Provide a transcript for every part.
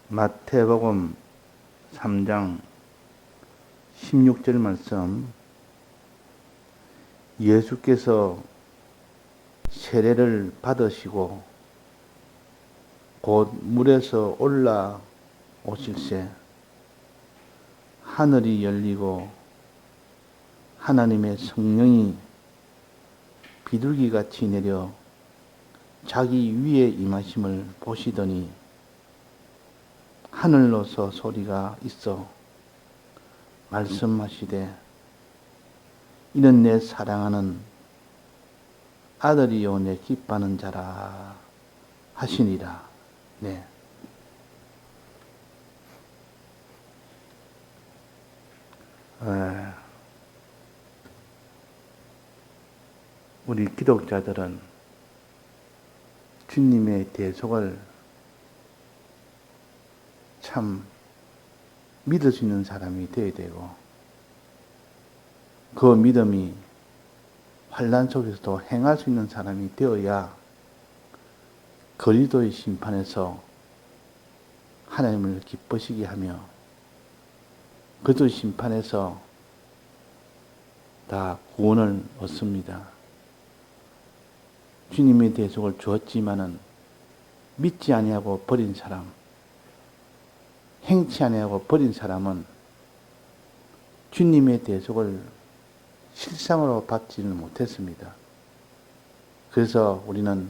마태복음 3장 16절 말씀, 예수께서 세례를 받으시고 곧 물에서 올라오실새 하늘이 열리고 하나님의 성령이 비둘기같이 내려 자기 위에 임하심을 보시더니 하늘로서 소리가 있어 말씀하시되 이는 내 사랑하는 아들이요 내 기뻐하는 자라 하시니라. 네. 우리 기독자들은 주님의 대속을 참 믿을 수 있는 사람이 되어야 되고, 그 믿음이 환난 속에서도 행할 수 있는 사람이 되어야 그리스도의 심판에서 하나님을 기쁘시게 하며 그리스도의 심판에서 다 구원을 얻습니다. 주님의 대속을 주었지만은 믿지 아니하고 버린 사람, 행치 아니하고 버린 사람은 주님의 대속을 실상으로 받지는 못했습니다. 그래서 우리는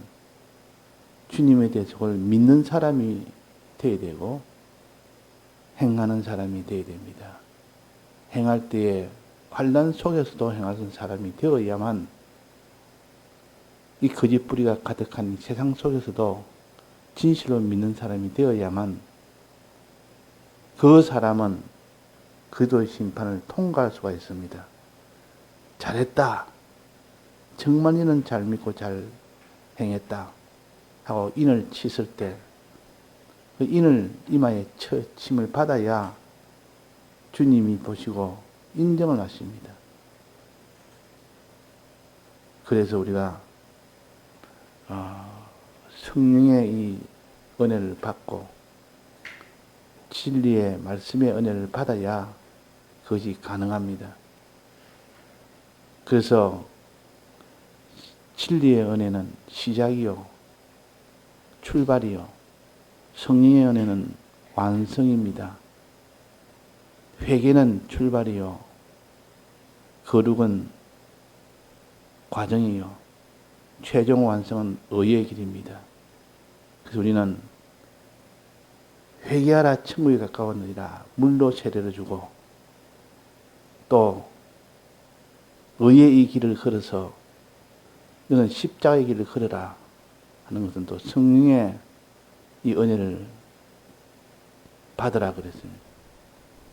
주님의 대속을 믿는 사람이 되어야 되고 행하는 사람이 되어야 됩니다. 행할 때에 환난 속에서도 행하는 사람이 되어야만, 이 거짓 뿌리가 가득한 이 세상 속에서도 진실로 믿는 사람이 되어야만 그 사람은 그리스도의 심판을 통과할 수가 있습니다. 잘했다, 정말 이는 잘 믿고 잘 행했다 하고 인을 치실 때 그 인을 이마에 침을 받아야 주님이 보시고 인정을 하십니다. 그래서 우리가 성령의 이 은혜를 받고 진리의 말씀의 은혜를 받아야 그것이 가능합니다. 그래서 진리의 은혜는 시작이요 출발이요, 성령의 은혜는 완성입니다. 회개는 출발이요, 거룩은 과정이요, 최종 완성은 의의 길입니다. 그래서 우리는 회개하라 천국에 가까웠느니라 물로 세례를 주고 또 의의 이 길을 걸어서 너는 십자가의 길을 걸어라 하는 것은 또 성령의 이 은혜를 받으라 그랬습니다.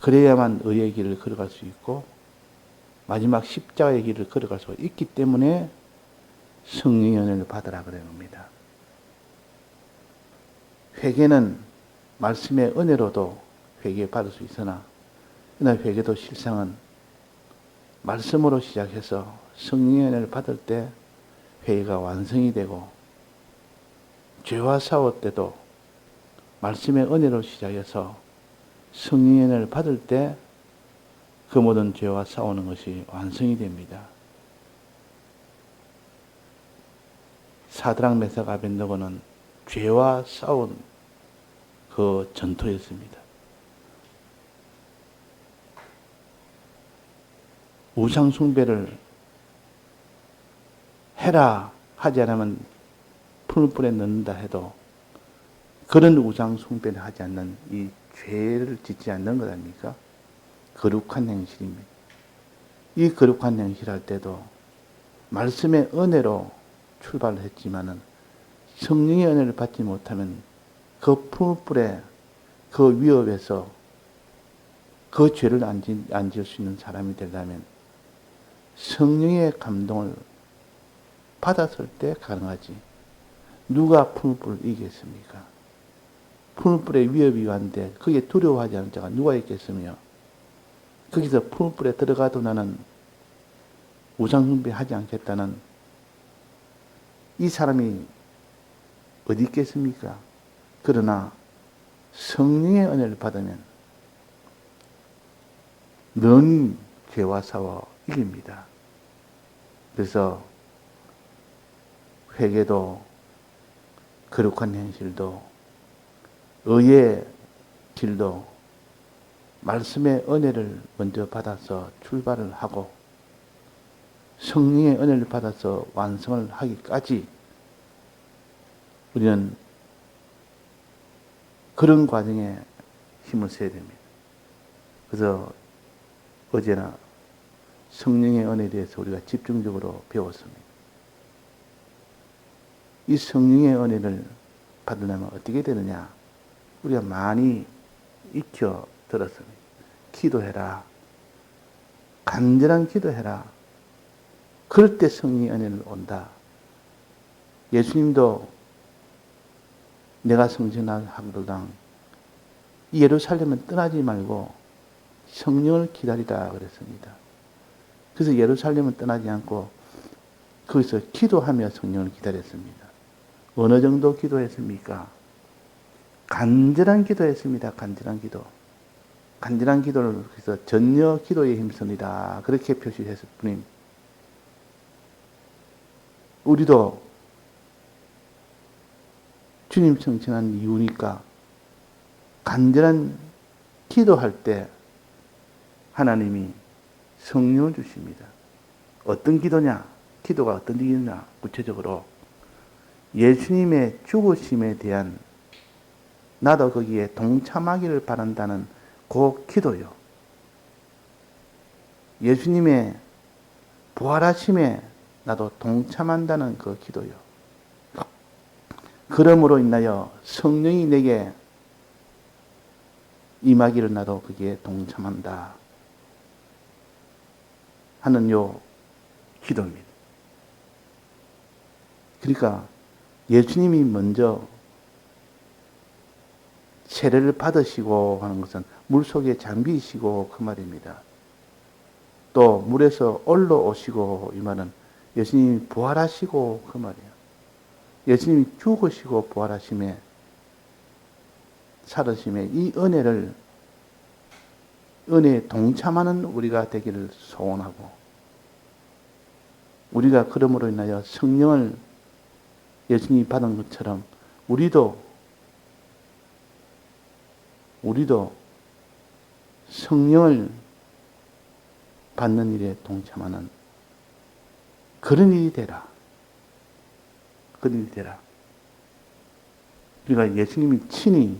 그래야만 의의 길을 걸어갈 수 있고 마지막 십자가의 길을 걸어갈 수가 있기 때문에 성령의 은혜를 받으라 그런 겁니다. 회개는 말씀의 은혜로도 회개받을 수 있으나, 그러나 회개도 실상은 말씀으로 시작해서 성령의 은혜를 받을 때 회개가 완성이 되고, 죄와 싸울 때도 말씀의 은혜로 시작해서 성령의 은혜를 받을 때 그 모든 죄와 싸우는 것이 완성이 됩니다. 사드락 메삭 아벳느고는 죄와 싸운 그 전투였습니다. 우상 숭배를 해라 하지 않으면 풀불에 넣는다 해도 그런 우상 숭배를 하지 않는 이 죄를 짓지 않는 것 아닙니까? 거룩한 행실입니다. 이 거룩한 행실할 때도 말씀의 은혜로 출발을 했지만은 성령의 은혜를 받지 못하면 그 풀불에 그 위협에서 그 죄를 안 지을 수 있는 사람이 되려면 성령의 감동을 받았을 때 가능하지. 누가 풀불을 이기겠습니까? 풀불에 위협이 왔는데 그게 두려워하지 않은 자가 누가 있겠으며, 거기서 풀불에 들어가도 나는 우상숭배하지 않겠다는 이 사람이 어디 있겠습니까? 그러나 성령의 은혜를 받으면 넌 죄와 싸워 이깁니다. 그래서 회개도 거룩한 행실도 의의 길도 말씀의 은혜를 먼저 받아서 출발을 하고 성령의 은혜를 받아서 완성을 하기까지 우리는 그런 과정에 힘을 써야 됩니다. 그래서 어제나 성령의 은혜에 대해서 우리가 집중적으로 배웠습니다. 이 성령의 은혜를 받으려면 어떻게 되느냐? 우리가 많이 익혀 들었습니다. 기도해라. 간절한 기도해라. 그럴 때 성령의 은혜는 온다. 예수님도 내가 성전한 학도당 예루살렘은 떠나지 말고 성령을 기다리라 그랬습니다. 그래서 예루살렘은 떠나지 않고 거기서 기도하며 성령을 기다렸습니다. 어느 정도 기도했습니까? 간절한 기도했습니다. 간절한 기도. 간절한 기도를 그래서 전혀 기도에 힘쓰니라 그렇게 표시했을 뿐임. 우리도 주님 성취한 이유니까 간절한 기도할 때 하나님이 성령을 주십니다. 어떤 기도냐? 기도가 어떤 기도냐? 구체적으로 예수님의 죽으심에 대한 나도 거기에 동참하기를 바란다는 그 기도요. 예수님의 부활하심에 나도 동참한다는 그 기도요. 그러므로 인하여 성령이 내게 임하기를 나도 거기에 동참한다 하는 요 기도입니다. 그러니까 예수님이 먼저 세례를 받으시고 하는 것은 물속에 잠기시고 그 말입니다. 또 물에서 올라오시고 이 말은 예수님이 부활하시고 그 말이에요. 예수님이 죽으시고 부활하심에 살으심에 이 은혜에 동참하는 우리가 되기를 소원하고 우리가 그러므로 인하여 성령을 예수님이 받은 것처럼 우리도 성령을 받는 일에 동참하는 그런 일이 되라. 그런 일이 되라. 그러니까 예수님이 친히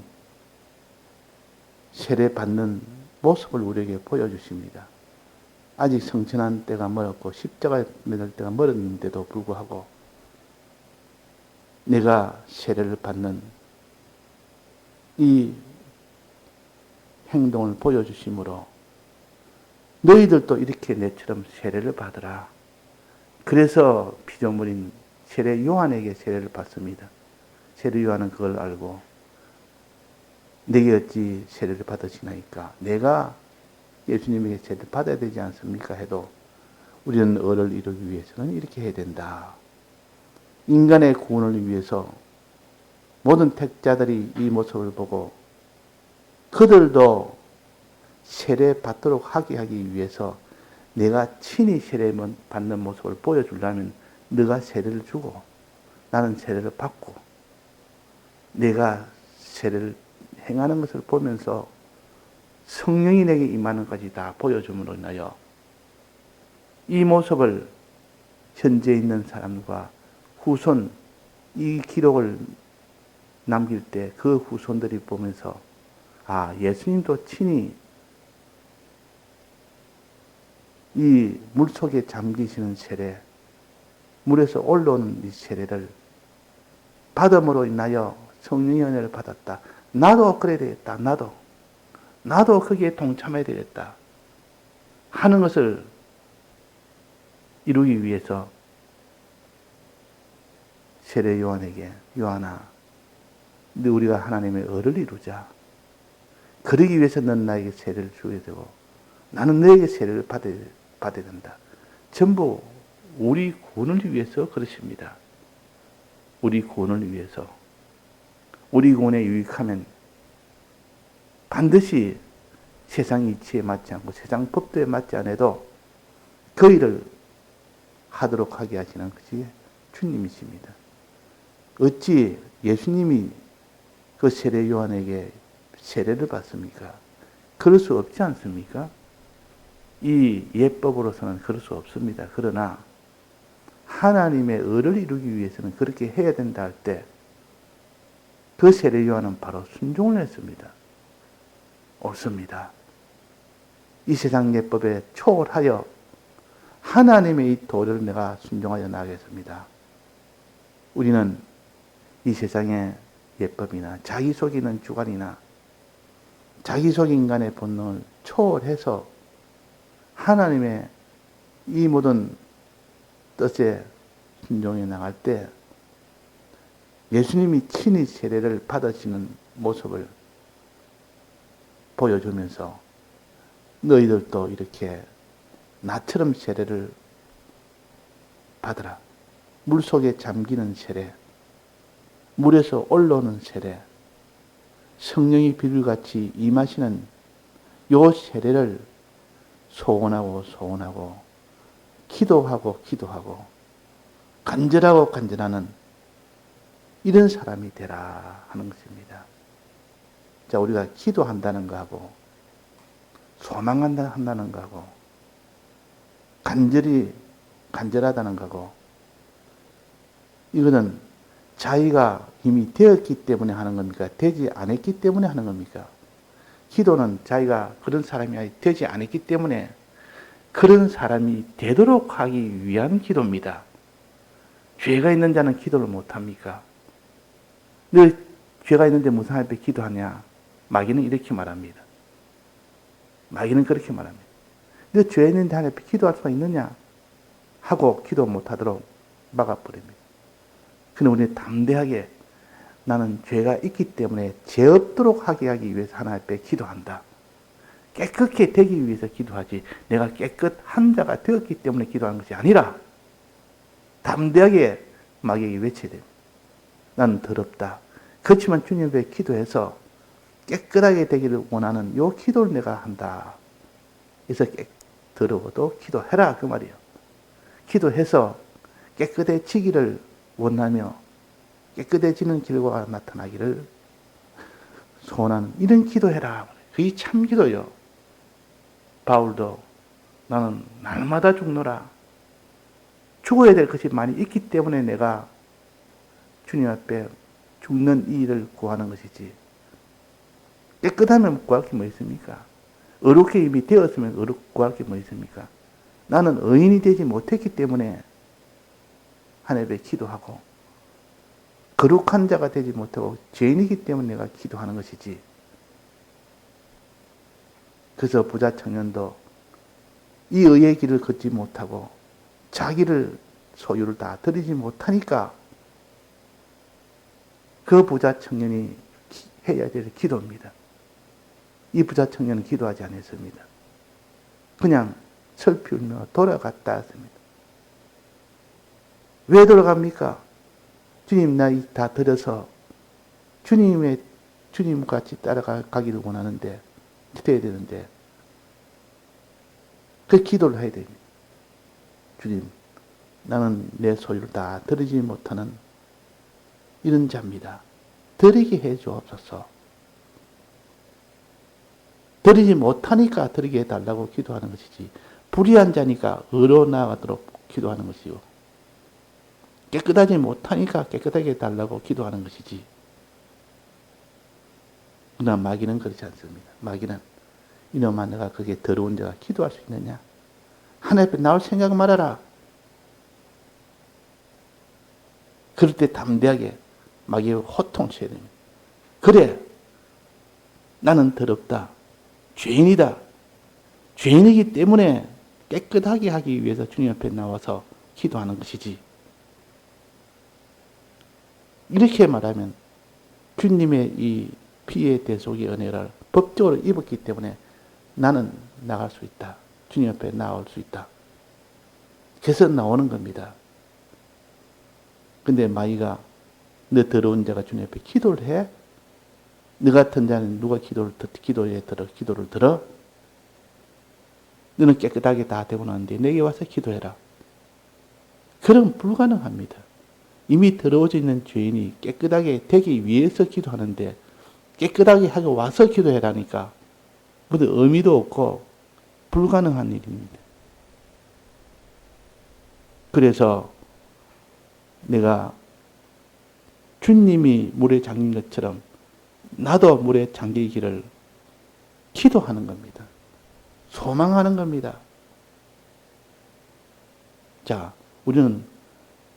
세례 받는 모습을 우리에게 보여주십니다. 아직 성천한 때가 멀었고 십자가에 매달 때가 멀었는데도 불구하고 내가 세례를 받는 이 행동을 보여주심으로 너희들도 이렇게 내처럼 세례를 받으라. 그래서 피조물인 세례 요한에게 세례를 받습니다. 세례 요한은 그걸 알고 내게 어찌 세례를 받으시나이까? 내가 예수님에게 세례를 받아야 되지 않습니까? 해도 우리는 의를 이루기 위해서는 이렇게 해야 된다. 인간의 구원을 위해서 모든 택자들이 이 모습을 보고 그들도 세례 받도록 하기 위해서 내가 친히 세례 받는 모습을 보여주려면 네가 세례를 주고 나는 세례를 받고 내가 세례를 행하는 것을 보면서 성령이 내게 임하는 것까지 다 보여줌으로 인하여 이 모습을 현재 있는 사람과 후손 이 기록을 남길 때 그 후손들이 보면서 아, 예수님도 친히 이 물속에 잠기시는 세례, 물에서 올라오는 이 세례를 받음으로 인하여 성령의 은혜를 받았다. 나도 그래야 되겠다. 나도 거기에 동참해야 되겠다. 하는 것을 이루기 위해서 세례 요한에게 요한아, 우리가 하나님의 의를 이루자. 그러기 위해서 넌 나에게 세례를 주어야 되고 나는 너에게 세례를 받아야 된다. 전부 우리 구원을 위해서 그러십니다. 우리 구원을 위해서. 우리 구원에 유익하면 반드시 세상 이치에 맞지 않고 세상 법도에 맞지 않아도 그 일을 하도록 하게 하시는 것이 주님이십니다. 어찌 예수님이 그 세례 요한에게 세례를 받습니까? 그럴 수 없지 않습니까? 이 예법으로서는 그럴 수 없습니다. 그러나 하나님의 의를 이루기 위해서는 그렇게 해야 된다 할 때 그 세례 요한은 바로 순종을 했습니다. 옳습니다. 이 세상 예법에 초월하여 하나님의 이 도를 내가 순종하여 나가겠습니다. 우리는 이 세상의 예법이나 자기 속이는 주관이나 자기 속 인간의 본능을 초월해서 하나님의 이 모든 뜻에 순종해 나갈 때 예수님이 친히 세례를 받으시는 모습을 보여주면서 너희들도 이렇게 나처럼 세례를 받으라. 물속에 잠기는 세례, 물에서 올라오는 세례, 성령이 비둘같이 임하시는 요 세례를 소원하고 기도하고 간절하는 이런 사람이 되라 하는 것입니다. 자, 우리가 기도한다는 거하고 소망한다는 거하고 간절하다는 거하고 이거는 자기가 이미 되었기 때문에 하는 겁니까? 되지 않았기 때문에 하는 겁니까? 기도는 자기가 그런 사람이 되지 않았기 때문에 그런 사람이 되도록 하기 위한 기도입니다. 죄가 있는 자는 기도를 못합니까? 너 죄가 있는데 무슨 하나님 앞에 기도하냐? 마귀는 이렇게 말합니다. 마귀는 그렇게 말합니다. 너 죄 있는데 하나님 앞에 기도할 수가 있느냐? 하고 기도 못하도록 막아버립니다. 그런데 우리는 담대하게 나는 죄가 있기 때문에 죄 없도록 하게 하기 위해서 하나님 앞에 기도한다. 깨끗게 되기 위해서 기도하지 내가 깨끗한 자가 되었기 때문에 기도하는 것이 아니라 담대하게 마귀에게 외쳐야 됩니다. 나는 더럽다. 그렇지만 주님 앞에 기도해서 깨끗하게 되기를 원하는 요 기도를 내가 한다. 그래서 더러워도 기도해라 그 말이에요. 기도해서 깨끗해지기를 원하며 깨끗해지는 결과가 나타나기를 소원하는 이런 기도해라. 그게 참 기도요. 바울도 나는 날마다 죽노라. 죽어야 될 것이 많이 있기 때문에 내가 주님 앞에 죽는 이 일을 구하는 것이지. 깨끗하면 구할 게 뭐 있습니까? 의롭게 이미 되었으면 구할 게 뭐 있습니까? 나는 의인이 되지 못했기 때문에 하나님 앞에 기도하고 거룩한 자가 되지 못하고 죄인이기 때문에 내가 기도하는 것이지. 그래서 부자 청년도 이 의의 길을 걷지 못하고 자기를 소유를 다 드리지 못하니까 그 부자 청년이 해야 될 기도입니다. 이 부자 청년은 기도하지 않았습니다. 그냥 슬피 울며 돌아갔다 왔습니다. 왜 돌아갑니까? 주님 나 다 드려서 주님 같이 따라가기를 원하는데 기도해야 되는데 그 기도를 해야 됩니다. 주님 나는 내 소유를 다 드리지 못하는 이런 자입니다. 드리게 해 주옵소서. 드리지 못하니까 드리게 해달라고 기도하는 것이지 불의한 자니까 의로 나아가도록 기도하는 것이요. 깨끗하지 못하니까 깨끗하게 해달라고 기도하는 것이지. 그러나 마귀는 그렇지 않습니다. 마귀는 이놈아 내가 그게 더러운 자가 기도할 수 있느냐? 하나님 앞에 나올 생각 말아라. 그럴 때 담대하게 마귀의 호통쳐야 됩니다. 그래 나는 더럽다. 죄인이다. 죄인이기 때문에 깨끗하게 하기 위해서 주님 앞에 나와서 기도하는 것이지. 이렇게 말하면 주님의 이 피의 대속의 은혜를 법적으로 입었기 때문에 나는 나갈 수 있다. 주님 앞에 나올 수 있다. 그래서 나오는 겁니다. 근데 마귀가 너 더러운 자가 주님 앞에 기도를 해? 너 같은 자는 누가 기도를 들어? 너는 깨끗하게 다 되고 나는데 내게 와서 기도해라. 그럼 불가능합니다. 이미 더러워져 있는 죄인이 깨끗하게 되기 위해서 기도하는데 깨끗하게 하고 와서 기도해라니까 무슨 의미도 없고 불가능한 일입니다. 그래서 내가 주님이 물에 잠긴 것처럼 나도 물에 잠기기를 기도하는 겁니다. 소망하는 겁니다. 자, 우리는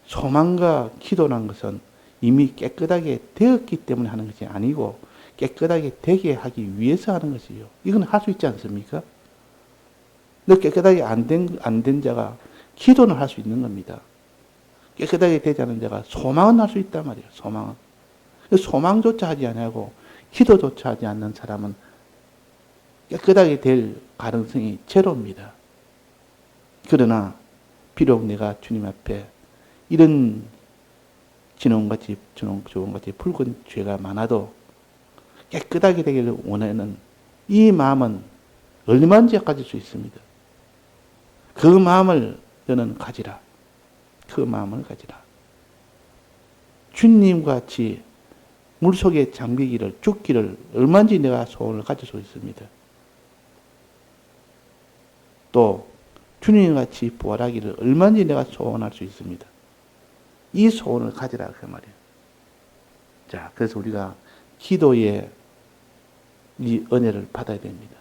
소망과 기도라는 것은 이미 깨끗하게 되었기 때문에 하는 것이 아니고 깨끗하게 되게 하기 위해서 하는 것이요. 이건 할 수 있지 않습니까? 너 깨끗하게 안 된 자가 기도는 할 수 있는 겁니다. 깨끗하게 되지 않은 자가 소망은 할 수 있단 말이에요. 소망은. 소망조차 하지 않고 기도조차 하지 않는 사람은 깨끗하게 될 가능성이 제로입니다. 그러나 비록 내가 주님 앞에 이런 진홍같이 붉은 죄가 많아도 깨끗하게 되기를 원하는 이 마음은 얼마든지 가질 수 있습니다. 그 마음을 너는 가지라. 그 마음을 가지라. 주님같이 물속에 잠기기를, 죽기를 얼마든지 내가 소원을 가질 수 있습니다. 또 주님같이 부활하기를 얼마든지 내가 소원할 수 있습니다. 이 소원을 가지라 그 말이에요. 자, 그래서 우리가 기도의 이 은혜를 받아야 됩니다.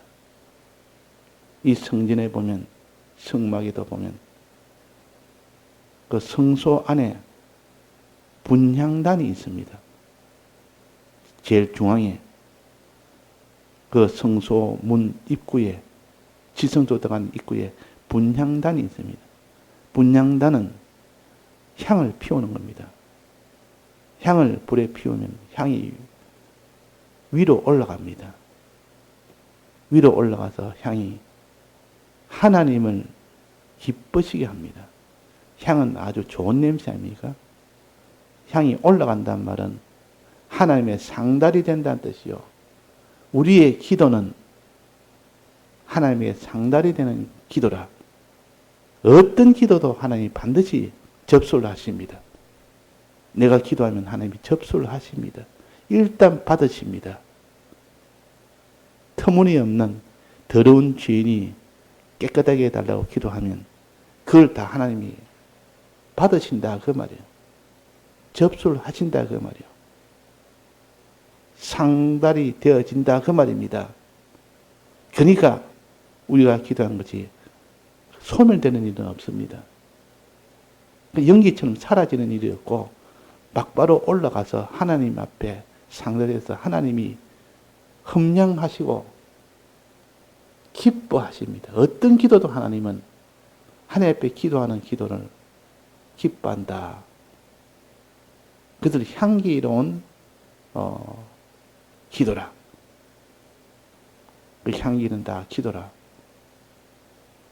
이 성전에 보면, 성막에도 보면 그 성소 안에 분향단이 있습니다. 제일 중앙에 그 성소 문 입구에, 지성소 들어간 입구에 분향단이 있습니다. 분향단은 향을 피우는 겁니다. 향을 불에 피우면 향이 위로 올라갑니다. 위로 올라가서 향이 하나님을 기쁘시게 합니다. 향은 아주 좋은 냄새 아닙니까? 향이 올라간다는 말은 하나님의 상달이 된다는 뜻이요. 우리의 기도는 하나님의 상달이 되는 기도라. 어떤 기도도 하나님이 반드시 접수를 하십니다. 내가 기도하면 하나님이 접수를 하십니다. 일단 받으십니다. 터무니없는 더러운 죄인이 깨끗하게 해달라고 기도하면 그걸 다 하나님이 받으신다 그 말이에요. 접수를 하신다 그 말이에요. 상달이 되어진다 그 말입니다. 그러니까 우리가 기도한 것이 소멸되는 일은 없습니다. 연기처럼 사라지는 일이 없고 막바로 올라가서 하나님 앞에 상달해서 하나님이 흠량하시고 기뻐하십니다. 어떤 기도도 하나님은 하나님 앞에 기도하는 기도를 기뻐한다. 그들 향기로운 기도라. 그 향기는 다 기도라.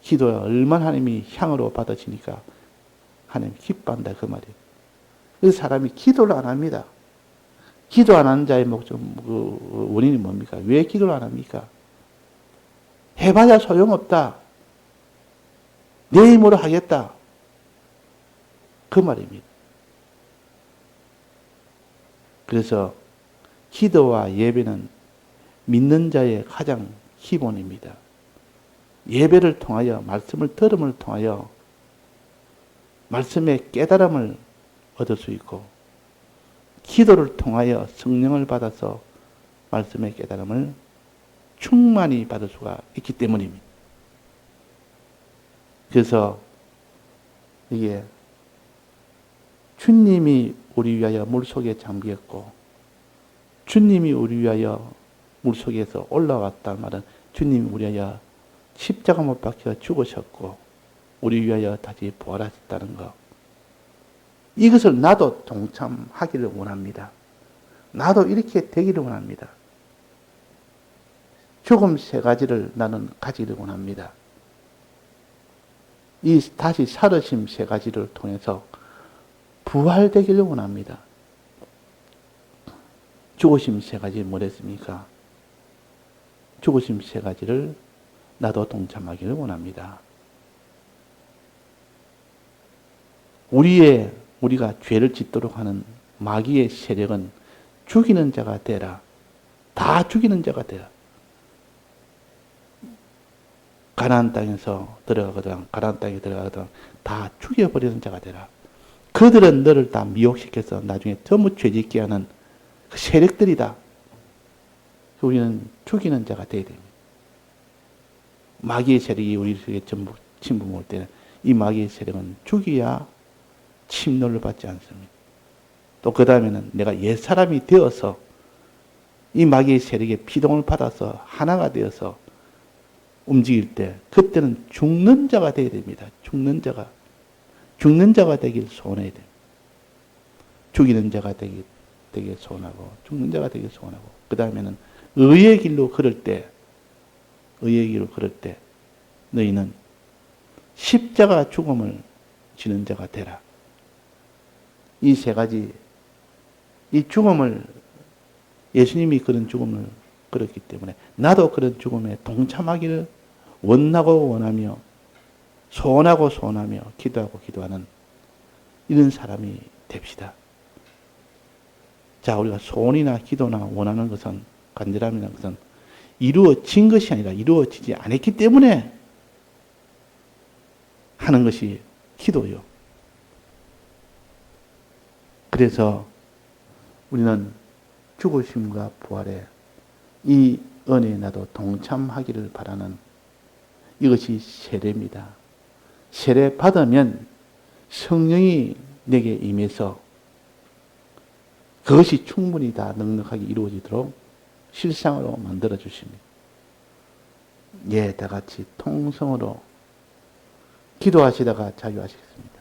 기도가 얼마나 하나님이 향으로 받아지니까 하나님 기뻐한다 그 말이에요. 그래서 사람이 기도를 안 합니다. 기도 안 하는 자의 목적, 그 원인이 뭡니까? 왜 기도를 안 합니까? 해봐야 소용없다. 내 힘으로 하겠다. 그 말입니다. 그래서 기도와 예배는 믿는 자의 가장 기본입니다. 예배를 통하여, 말씀을 들음을 통하여 말씀의 깨달음을 얻을 수 있고, 기도를 통하여 성령을 받아서 말씀의 깨달음을 충만히 받을 수가 있기 때문입니다. 그래서 이게 주님이 우리 위하여 물속에 잠겼고 주님이 우리 위하여 물속에서 올라왔다는 말은 주님이 우리 위하여 십자가 못 박혀 죽으셨고 우리 위하여 다시 부활하셨다는 것. 이것을 나도 동참하기를 원합니다. 나도 이렇게 되기를 원합니다. 죽음 세 가지를 나는 가지기를 원합니다. 이 다시 살으심 세 가지를 통해서 부활되기를 원합니다. 죽으심 세 가지 뭐랬습니까? 죽으심 세 가지를 나도 동참하기를 원합니다. 우리가 죄를 짓도록 하는 마귀의 세력은 죽이는 자가 되라. 다 죽이는 자가 되라. 가나안 땅에서 들어가거든, 가나안 땅에 들어가거든 다 죽여버리는 자가 되라. 그들은 너를 다 미혹시켜서 나중에 전부 죄짓게 하는 그 세력들이다. 우리는 죽이는 자가 되어야 됩니다. 마귀의 세력이 우리에게 전부 침범할 때는 이 마귀의 세력은 죽여야 침노를 받지 않습니다. 또 그 다음에는 내가 옛사람이 되어서 이 마귀의 세력에 피동을 받아서 하나가 되어서 움직일 때 그때는 죽는 자가 되어야 됩니다. 죽는 자가 되길 소원해야 됩니다. 죽이는 자가 되길 소원하고 죽는 자가 되길 소원하고 그 다음에는 의의 길로 걸을 때 너희는 십자가 죽음을 지는 자가 되라. 이 세 가지, 이 죽음을, 예수님이 그런 죽음을 걸었기 때문에 나도 그런 죽음에 동참하기를 원하며 소원하며 기도하는 이런 사람이 됩시다. 자, 우리가 소원이나 기도나 원하는 것은, 간절함이라는 것은 이루어진 것이 아니라 이루어지지 않았기 때문에 하는 것이 기도요. 그래서 우리는 죽으심과 부활에 이 은혜에 나도 동참하기를 바라는 이것이 세례입니다. 세례 받으면 성령이 내게 임해서 그것이 충분히 다 넉넉하게 이루어지도록 실상으로 만들어 주십니다. 예, 다 같이 통성으로 기도하시다가 자유하시겠습니다.